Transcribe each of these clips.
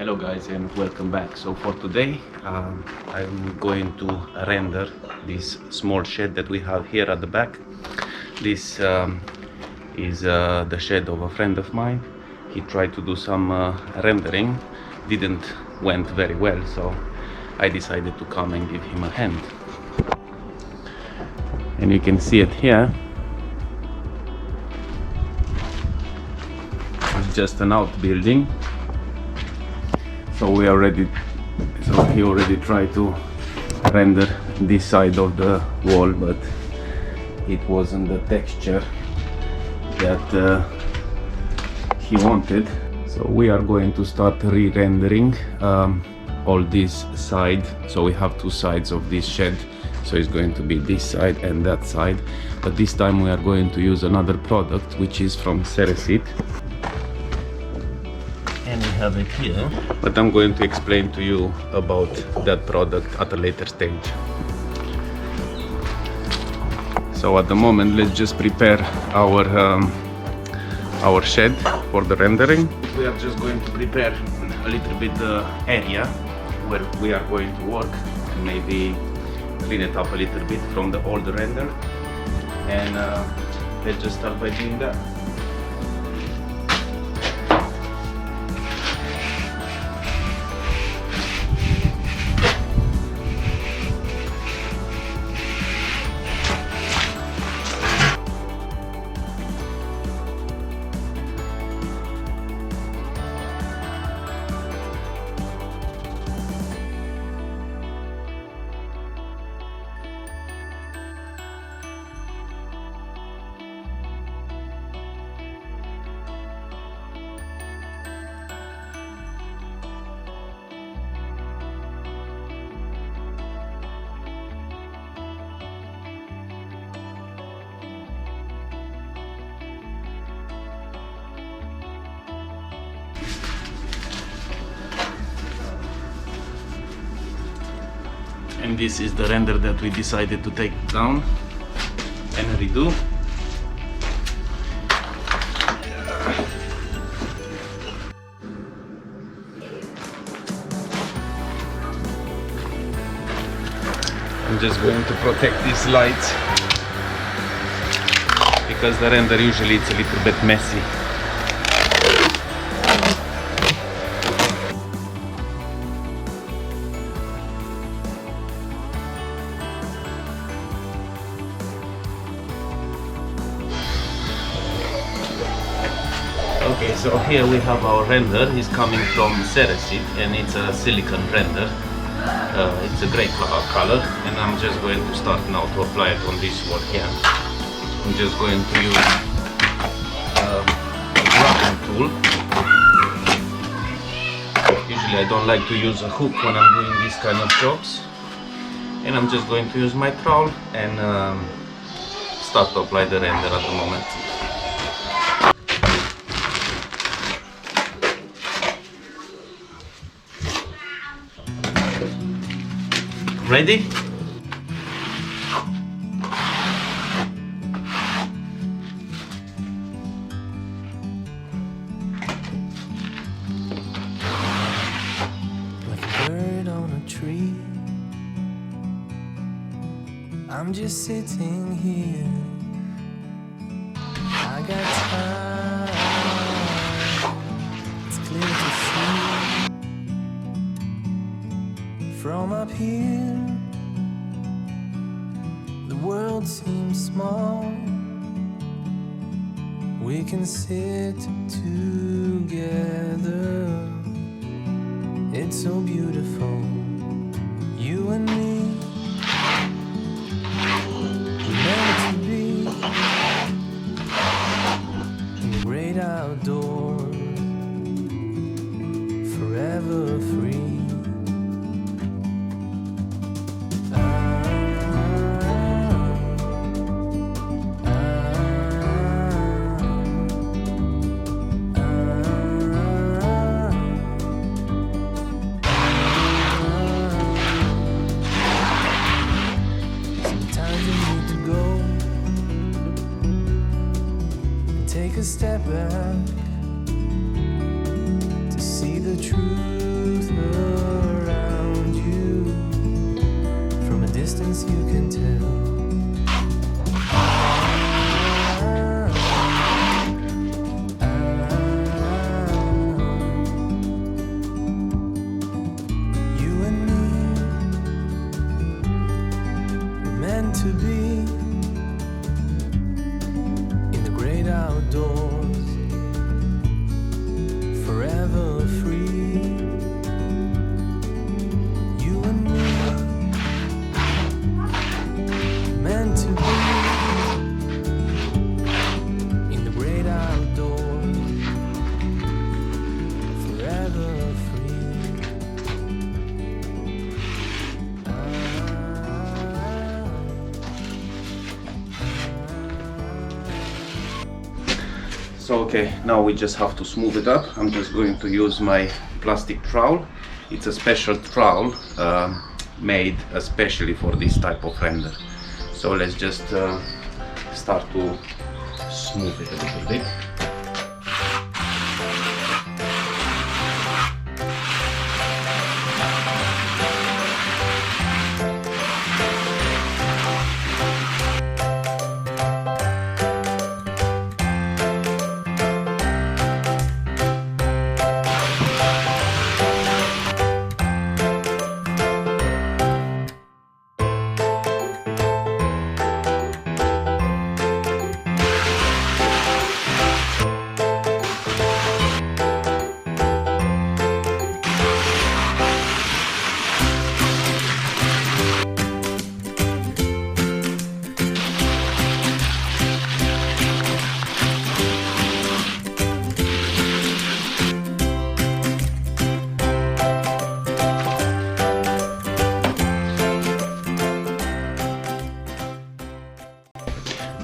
Hello guys and welcome back. So for today I'm going to render this small shed that we have here at the back. This is the shed of a friend of mine. He tried to do some rendering, didn't went very well, so I decided to come and give him a hand. And you can see it here. It's just an outbuilding. So he already tried to render this side of the wall, but it wasn't the texture that he wanted. So we are going to start re-rendering all this side. So we have two sides of this shed. So it's going to be this side and that side. But this time we are going to use another product, which is from Ceresit. And we have it here, but I'm going to explain to you about that product at a later stage. So at the moment, let's just prepare our shed for the rendering. We are just going to prepare a little bit the area where we are going to work and maybe clean it up a little bit from the old render. And let's just start by doing that. And this is the render that we decided to take down and redo. I'm just going to protect these lights because the render usually it's a little bit messy. Okay, so here we have our render. It's coming from Ceresit and it's a silicone render. It's a grey color, and I'm just going to start now to apply it on this wall here. I'm just going to use a grabbing tool. Usually I don't like to use a hook when I'm doing these kind of jobs. And I'm just going to use my trowel and start to apply the render at the moment. Ready? Like a bird on a tree, I'm just sitting here. I got time, it's clear to see. From up here, the world seems small. We can sit together. It's so beautiful, you and me. We're meant to be in the great outdoors, forever free. Take a step back to see the truth. So okay, now we just have to smooth it up. I'm just going to use my plastic trowel. It's a special trowel made especially for this type of render. So let's just start to smooth it a little bit.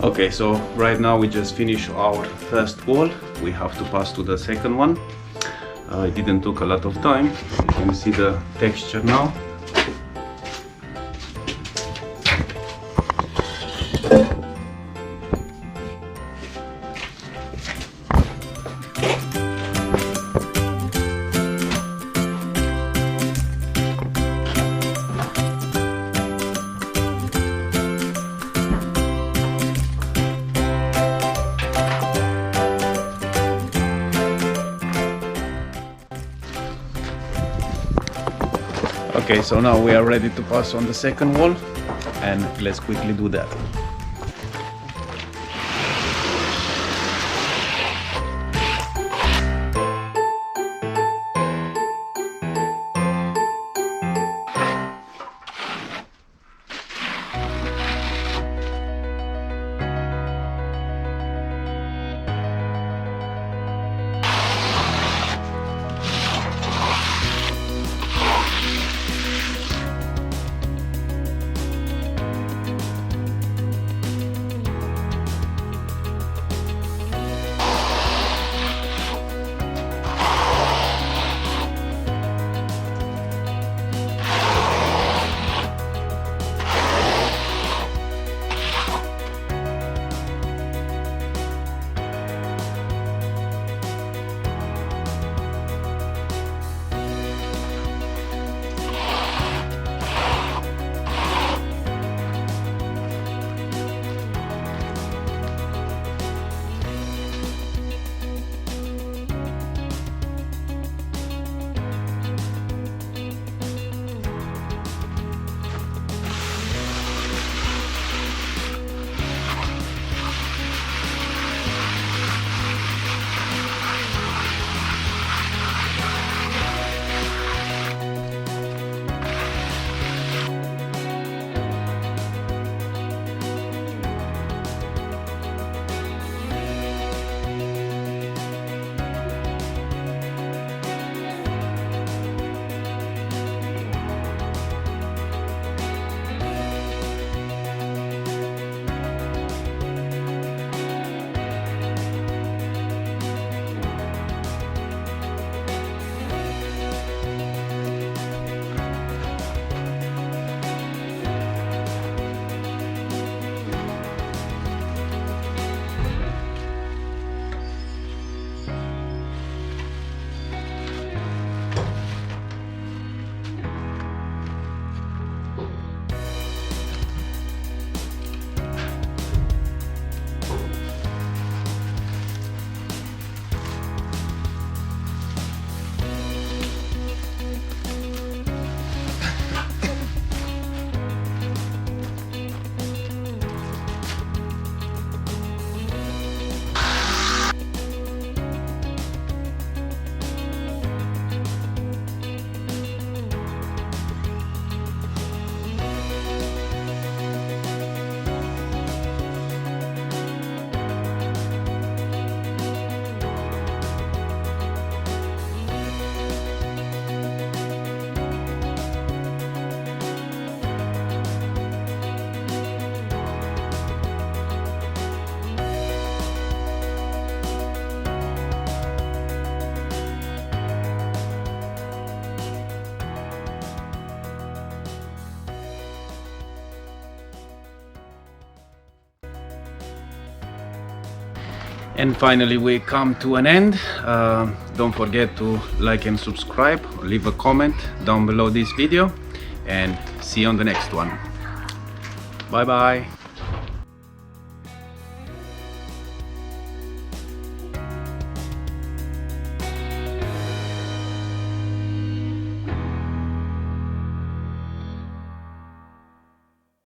Okay, so right now we just finished our first wall. We have to pass to the second one. It didn't took a lot of time. You can see the texture now. Okay, so now we are ready to pass on the second wall, and let's quickly do that. And finally we come to an end. Don't forget to like and subscribe, leave a comment down below this video, and see you on the next one. Bye bye.